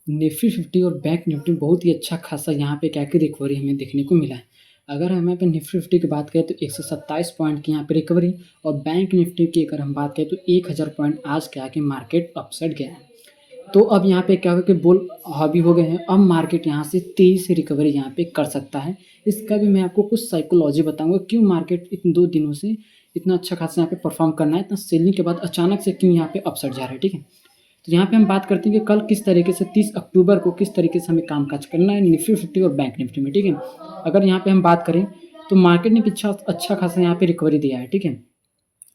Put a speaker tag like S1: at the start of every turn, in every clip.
S1: Nifty 50 और bank Nifty बहुत ही अच्छा खासा यहाँ पे क्या कि रिकवरी हमें देखने को मिला है। अगर हम यहाँ पे निफ्टी 50 की बात करें तो 127 पॉइंट की यहाँ पे रिकवरी, और बैंक निफ्टी की अगर हम बात करें तो 1000 पॉइंट आज क्या कि मार्केट अपसाइड गया है। तो अब यहाँ पे क्या हो कि बुल हावी हो गए हैं, अब मार्केट यहाँ से तेज़ी से रिकवरी यहाँ पे कर सकता है। इसका भी मैं आपको कुछ साइकोलॉजी बताऊंगा, क्यों मार्केट इन 2 दिनों से इतना अच्छा खासा यहाँ पे परफॉर्म करना है, इतना सेलिंग के बाद अचानक से क्यों यहाँ पे अपसाइड जा रहा है। ठीक है, तो यहाँ पे हम बात करते हैं कि कल किस तरीके से 30 अक्टूबर को किस तरीके से हमें कामकाज करना है निफ्टी 50 और बैंक निफ्टी में। ठीक है, अगर यहाँ पे हम बात करें तो मार्केट ने अच्छा खासा यहाँ पे रिकवरी दिया है। ठीक है,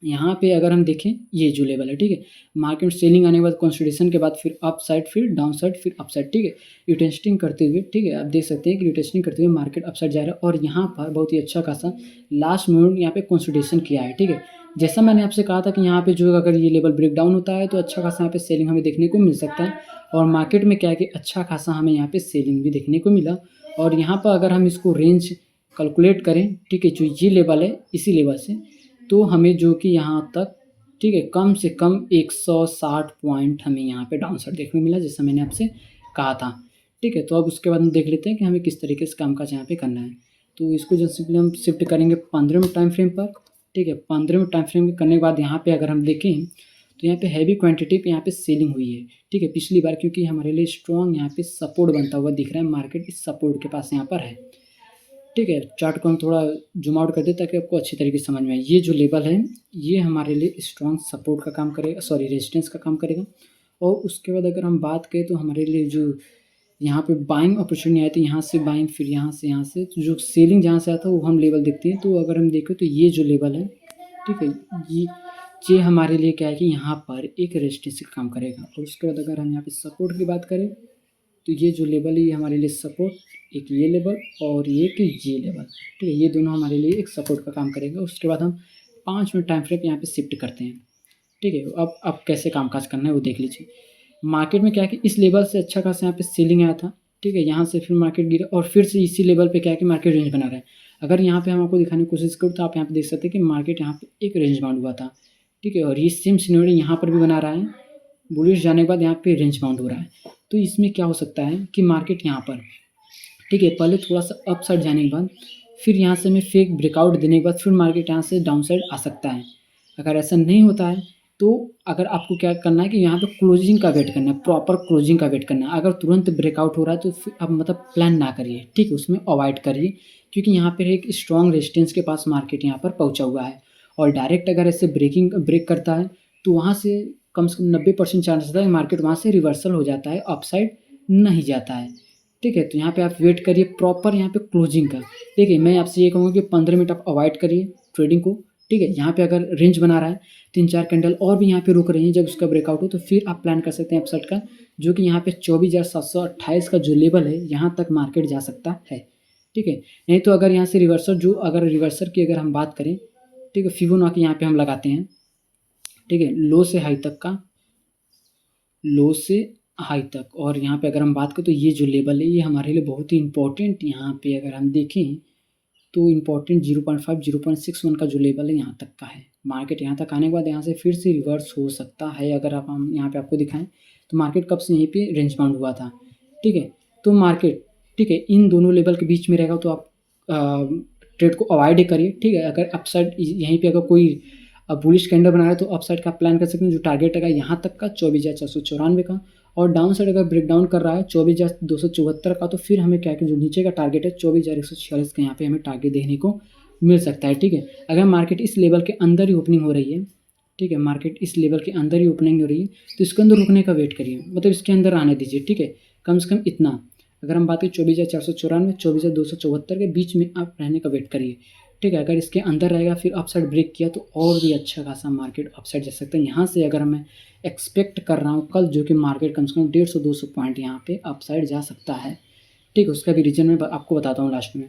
S1: यहाँ पे अगर हम देखें ये जो लेवल है, ठीक है, मार्केट सेलिंग आने के बाद कंसोलिडेशन के बाद फिर अप साइड, फिर डाउन साइड, फिर अप साइड। ठीक है, रिटेस्टिंग करते हुए, ठीक है, आप देख सकते हैं कि रिटेस्टिंग करते हुए मार्केट अप साइड जा रहा है, और यहाँ पर बहुत ही अच्छा खासा लास्ट मोमेंट यहाँ पे कंसोलिडेशन किया है। ठीक है, जैसा मैंने आपसे कहा था कि यहाँ पे जो अगर ये लेवल ब्रेक डाउन होता है तो अच्छा खासा यहाँ पे सेलिंग हमें देखने को मिल सकता है, और मार्केट में क्या है कि अच्छा खासा हमें यहाँ पे सेलिंग भी देखने को मिला। और यहाँ पर अगर हम इसको रेंज कैलकुलेट करें, ठीक है, जो ये लेवल है इसी लेवल से, तो हमें जो कि यहाँ तक, ठीक है, कम से कम 160 पॉइंट हमें यहाँ पे डाउन साइड देखने को मिला, जैसा मैंने आपसे कहा था। ठीक है, तो अब उसके बाद हम देख लेते हैं कि हमें किस तरीके से कामकाज यहाँ पे करना है। तो इसको जो सिंपली हम शिफ्ट करेंगे 15 मिनट टाइम फ्रेम पर। ठीक है, 15 मिनट टाइम फ्रेम करने के बाद यहाँ पे अगर हम देखें तो यहाँ पे हैवी क्वांटिटी पे यहाँ पे सेलिंग हुई है। ठीक है, पिछली बार क्योंकि हमारे लिए स्ट्रॉन्ग यहाँ पे सपोर्ट बनता हुआ दिख रहा है, मार्केट इस सपोर्ट के पास यहाँ पर है। ठीक है, चार्ट को हम थोड़ा जूम आउट कर दें ताकि आपको अच्छी तरीके से समझ में आए। ये जो लेवल है ये हमारे लिए स्ट्रॉन्ग सपोर्ट का काम करेगा, सॉरी रेजिस्टेंस का काम करेगा। और उसके बाद अगर हम बात करें तो हमारे लिए जो यहाँ पे बाइंग अपॉर्चुनिटी आई थी, यहाँ से बाइंग, फिर यहाँ से तो जो सेलिंग जहाँ से आता है वो हम लेवल देखते हैं। तो अगर हम देखें तो ये जो लेवल है, ठीक है, ये हमारे लिए क्या है कि यहाँ पर एक रेजिस्टेंस का काम करेगा। और उसके बाद अगर हम यहाँ पे सपोर्ट की बात करें तो ये जो लेवल है ये हमारे लिए सपोर्ट, एक ये लेवल और एक ये लेवल, ठीक है, ये दोनों हमारे लिए एक सपोर्ट का काम करेगा। उसके बाद हम 5 मिनट टाइम फ्रेम यहाँ पे शिफ्ट करते हैं। ठीक है, अब कैसे कामकाज करना है वो देख लीजिए। मार्केट में क्या है कि इस लेवल से अच्छा खासा यहाँ पे सेलिंग आया था। ठीक है, यहाँ से फिर मार्केट गिरा और फिर से इसी लेवल पे क्या है कि मार्केट रेंज बना रहा है। अगर यहाँ पे हम आपको दिखाने की कोशिश करूँ तो आप यहाँ पे देख सकते हैं कि मार्केट यहाँ पे एक रेंज बाउंड हुआ था। ठीक है, और ये सेम सिनेरियो यहाँ पर भी बना रहा है, बुलिश जाने के बाद यहाँ पे रेंज बाउंड हो रहा है। तो इसमें क्या हो सकता है कि मार्केट यहाँ पर, ठीक है, पहले थोड़ा सा अप साइड जाने के बाद फिर यहाँ से हमें फेक ब्रेकआउट देने के बाद फिर मार्केट यहाँ से डाउन साइड आ सकता है। अगर ऐसा नहीं होता है तो अगर आपको क्या करना है कि यहाँ पे क्लोजिंग का वेट करना है, प्रॉपर क्लोजिंग का वेट करना है। अगर तुरंत ब्रेकआउट हो रहा है तो फिर अब मतलब प्लान ना करिए, ठीक है, उसमें अवॉइड करिए, क्योंकि यहाँ पर एक स्ट्रॉन्ग रेजिस्टेंस के पास मार्केट यहाँ पर पहुँचा हुआ है। और डायरेक्ट अगर ऐसे ब्रेक करता है तो वहाँ से कम 90% चांस होता है मार्केट वहाँ से रिवर्सल हो जाता है, अपसाइड नहीं जाता है। ठीक है, तो यहाँ पे आप वेट करिए प्रॉपर यहाँ पे क्लोजिंग का। देखिए, मैं आपसे ये कहूँगा कि 15 मिनट आप अवॉइड करिए ट्रेडिंग को। ठीक है, यहाँ पे अगर रेंज बना रहा है 3-4 कैंडल और भी यहाँ पे रुक रही हैं, जब उसका ब्रेकआउट हो तो फिर आप प्लान कर सकते हैं अपसाइड का, जो कि यहाँ पे 24,728 का जो लेवल है यहाँ तक मार्केट जा सकता है। ठीक है, नहीं तो अगर यहाँ से रिवर्सल, जो अगर रिवर्सल की अगर हम बात करें, ठीक है, फिबोनाची यहाँ पे हम लगाते हैं। ठीक है, लो से हाई तक का, लो से हाई तक, और यहाँ पे अगर हम बात करें तो ये जो लेवल है ये हमारे लिए बहुत ही इंपॉर्टेंट, यहाँ पे अगर हम देखें तो इम्पॉर्टेंट 0.5 0.61 का जो लेवल है यहाँ तक का है। मार्केट यहाँ तक आने के बाद यहाँ से फिर से रिवर्स हो सकता है। अगर आप हम यहाँ पे आपको दिखाएं तो मार्केट कब से यहीं पे रेंज बाउंड हुआ था। ठीक है, तो मार्केट, ठीक है, इन दोनों लेवल के बीच में रहेगा तो आप ट्रेड को अवॉइड करिए। ठीक है, अगर अपसाइड यहीं पे अगर कोई बुलिश कैंडल बना रहा है तो अपसाइड का प्लान कर सकते हैं, जो टारगेट है यहाँ तक का 24,494 का, और डाउन साइड अगर ब्रेक डाउन कर रहा है 24,274 का, तो फिर हमें क्या कि जो नीचे का टारगेट है 24,146 का यहाँ पे हमें टारगेट देखने को मिल सकता है। ठीक है, अगर मार्केट इस लेवल के अंदर ही ओपनिंग हो रही है, ठीक है, मार्केट इस लेवल के अंदर ही ओपनिंग हो रही है तो इसके अंदर रुकने का वेट करिए, मतलब इसके अंदर आने दीजिए। ठीक है, कम से कम इतना, अगर हम बात करें 24,494 24,274 के बीच में आप रहने का वेट करिए। ठीक है, अगर इसके अंदर रहेगा फिर अपसाइड ब्रेक किया तो और भी अच्छा खासा मार्केट अपसाइड जा सकता है। यहाँ से अगर मैं एक्सपेक्ट कर रहा हूँ कल जो कि मार्केट कम से कम 150-200 पॉइंट यहाँ पे अपसाइड जा सकता है। ठीक है, उसका भी रीजन मैं आपको बताता हूँ लास्ट में।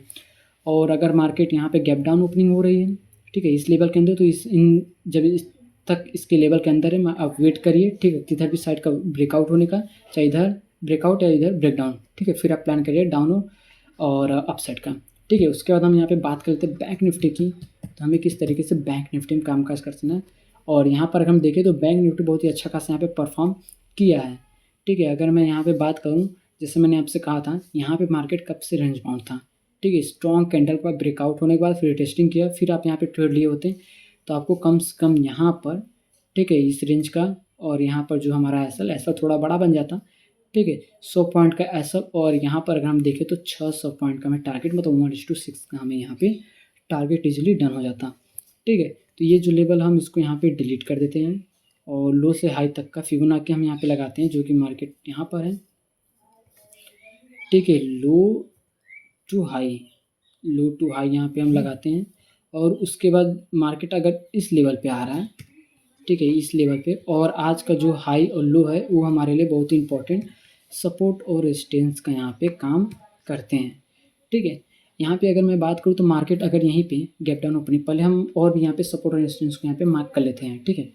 S1: और अगर मार्केट यहाँ पे गैप डाउन ओपनिंग हो रही है, ठीक है, इस लेवल के अंदर, तो जब इस तक इसके लेवल के अंदर है, आप वेट करिए। ठीक है, किधर भी साइड का ब्रेकआउट होने का, चाहे इधर ब्रेकआउट या इधर ब्रेकडाउन, ठीक है, फिर आप प्लान करिए डाउन और अपसाइड का। ठीक है, उसके बाद हम यहाँ पे बात करते हैं बैंक निफ्टी की, तो हमें किस तरीके से बैंक निफ्टी में कामकाज करना है। और यहाँ पर अगर हम देखें तो बैंक निफ्टी बहुत ही अच्छा खासा यहाँ पे परफॉर्म किया है। ठीक है। अगर मैं यहाँ पे बात करूँ, जैसे मैंने आपसे कहा था, यहाँ पे मार्केट कब से रेंज बाउंड था, ठीक है। स्ट्रॉन्ग कैंडल का ब्रेकआउट होने के बाद फिर टेस्टिंग किया, फिर आप यहाँ पे ट्रेड लिए होते तो आपको कम से कम यहाँ पर, ठीक है, इस रेंज का और यहाँ पर जो हमारा ऐसा थोड़ा बड़ा बन जाता, ठीक है। 100 पॉइंट का ऐसा, और यहाँ पर अगर हम देखें तो 600 पॉइंट का हमें टारगेट, मतलब 1:6 का हमें यहाँ पे टारगेट इजीली डन हो जाता, ठीक है। तो ये जो लेवल हम इसको यहाँ पे डिलीट कर देते हैं और लो से हाई तक का फिबोनाची हम यहाँ पे लगाते हैं, जो कि मार्केट यहाँ पर है, ठीक है। लो टू हाई यहाँ पे हम लगाते हैं और उसके बाद मार्केट अगर इस लेवल पे आ रहा है, ठीक है, इस लेवल पे, और आज का जो हाई और लो है वो हमारे लिए बहुत ही इंपॉर्टेंट सपोर्ट और रेजिस्टेंस का यहाँ पे काम करते हैं, ठीक है। यहाँ पे अगर मैं बात करूँ तो मार्केट अगर यहीं पे गैप डाउन ओपनिंग, पहले हम और भी यहाँ पे सपोर्ट और रेजिस्टेंस को यहाँ पे मार्क कर लेते हैं, ठीक है।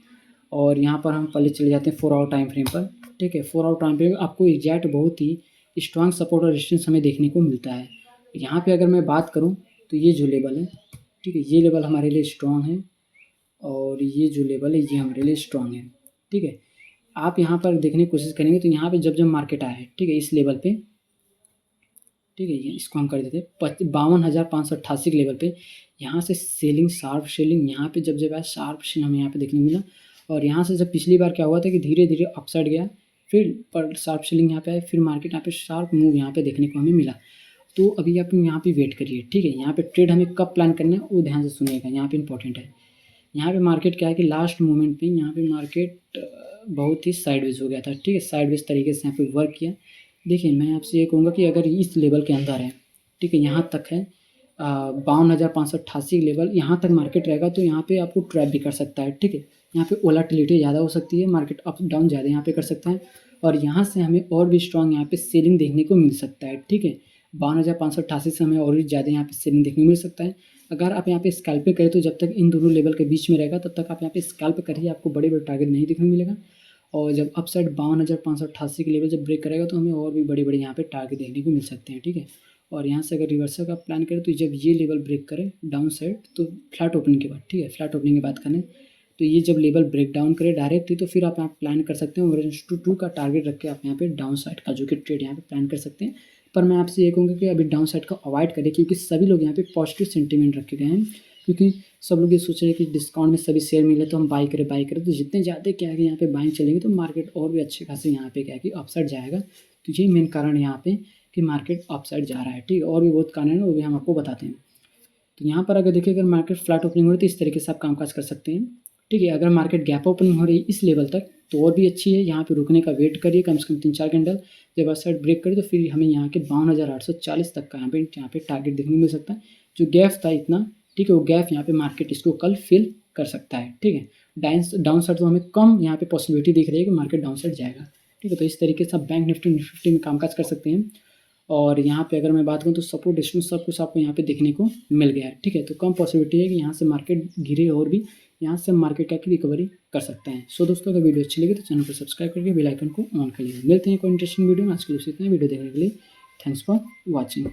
S1: और यहाँ पर हम पहले चले जाते हैं 4 आवर टाइम फ्रेम पर, ठीक है। 4 आवर टाइम फ्रेम आपको एग्जैक्ट बहुत ही स्ट्रांग सपोर्ट और रेजिस्टेंस हमें देखने को मिलता है। यहाँ पे अगर मैं बात करूँ तो ये जो लेवल है, ठीक है, ये लेवल हमारे लिए स्ट्रांग है और ये जो लेवल है ये हमारे लिए स्ट्रांग है, ठीक है। आप यहाँ पर देखने की कोशिश करेंगे तो यहाँ पे जब मार्केट आया है, ठीक है, इस लेवल पे, ठीक है, ये इसको हम कर देते हैं 52,588 के लेवल पे। यहाँ से सेलिंग, शार्प सेलिंग, यहाँ पे जब आया शार्प सेलिंग हमें यहाँ पे देखने को मिला। और यहाँ से जब पिछली बार क्या हुआ था कि धीरे धीरे अपसाइड गया, फिर पर शार्प सेलिंग यहाँ पे आया, फिर मार्केट यहाँ पे शार्प मूव यहाँ पे देखने को हमें मिला। तो अभी आप यहाँ पे वेट करिए, ठीक है। यहाँ पे ट्रेड हमें कब प्लान करना है वो ध्यान से सुनिएगा, यहाँ पे इंपॉर्टेंट है। यहाँ पे मार्केट क्या है कि लास्ट मोमेंट पे यहाँ पे मार्केट बहुत ही साइडवेज हो गया था, ठीक है, साइडवेज तरीके से यहाँ पे वर्क किया। देखिए मैं आपसे ये कहूँगा कि अगर इस लेवल के अंदर है, ठीक है, यहाँ तक है 52,588 लेवल, यहाँ तक मार्केट रहेगा तो यहाँ पे आपको ट्रैप भी कर सकता है, ठीक है। यहाँ पे वोलेटिलिटी ज़्यादा हो सकती है, मार्केट अप डाउन ज़्यादा यहाँ पे कर सकता है और यहाँ से हमें और भी स्ट्रॉन्ग यहाँ पे सेलिंग देखने को मिल सकता है, ठीक है। 52,588 से हमें और भी ज़्यादा यहाँ पे सेलिंग देखने को मिल सकता है। अगर आप यहाँ पे स्कैल्प पे करें तो जब तक इन दोनों लेवल के बीच में रहेगा तब तक आप यहाँ पे स्कैल्प करिए, आपको बड़े बड़े टारगेट नहीं देखने को मिलेगा। और जब अपसाइड 52,588 के लेवल जब ब्रेक करेगा तो हमें और भी बड़े बड़े यहाँ पे टारगेट देखने को मिल सकते हैं, ठीक है। और यहाँ से अगर रिवर्सल का प्लान करें तो जब ये लेवल ब्रेक करे डाउन साइड, तो फ्लैट ओपनिंग के बाद, ठीक है, फ्लैट ओपनिंग की बात करें तो ये जब लेवल ब्रेक डाउन करे डायरेक्टली तो फिर आप यहाँ प्लान कर सकते हैं ओवरेज टू 2 का टारगेट रख के आप यहाँ पे डाउन साइड का जो कि ट्रेड यहाँ पे प्लान कर सकते हैं। पर मैं आपसे ये कहूँगा कि अभी डाउन साइड का अवॉइड करें, क्योंकि सभी लोग यहाँ पे पॉजिटिव सेंटीमेंट रखे गए हैं, क्योंकि सब लोग ये सोच रहे हैं कि डिस्काउंट में सभी शेयर मिले तो हम बाई करें तो जितने ज़्यादा क्या है कि यहाँ पे बाइंग चलेंगे तो मार्केट और भी अच्छे खासे यहाँ पे क्या है कि अपसाइड जाएगा। तो यही मेन कारण है यहाँ पे कि मार्केट अपसाइड जा रहा है, ठीक है। और भी बहुत कारण है वो भी हम आपको बताते हैं। तो यहाँ पर अगर देखिए अगर मार्केट फ्लैट ओपनिंग हो रही है तो इस तरीके से आप कामकाज कर सकते हैं, ठीक है। अगर मार्केट गैप ओपनिंग हो रही है इस लेवल तक तो और भी अच्छी है, यहाँ पे रुकने का वेट करिए कम से कम 3-4 कैंडल, जब साइड ब्रेक करे तो फिर हमें यहाँ के 52,840 तक का यहाँ पे टारगेट देखने को मिल सकता है। जो गैप था इतना, ठीक है, वो गैप यहाँ पे मार्केट इसको कल फिल कर सकता है, ठीक है। डाउन साइड तो हमें कम यहाँ पे पॉसिबिलिटी दिख रही है कि मार्केट डाउन साइड जाएगा, ठीक है। तो इस तरीके से आप बैंक निफ्टी में कामकाज कर सकते हैं। और यहाँ पे अगर मैं बात करूँ तो सपोर्ट डिस्टेंस सब कुछ आपको यहाँ पे देखने को मिल गया है, ठीक है। तो कम पॉसिबिलिटी है कि यहाँ से मार्केट गिरे और भी यहाँ से मार्केट क्या की रिकवरी कर सकते हैं। सो दोस्तों अगर वीडियो अच्छी लगी तो चैनल को सब्सक्राइब करके बेल आइकन को ऑन कर लीजिए। मिलते हैं कोई इंटरेस्टिंग वीडियो में। आज के लिए इतना वीडियो देखने के लिए थैंक्स फॉर वॉचिंग।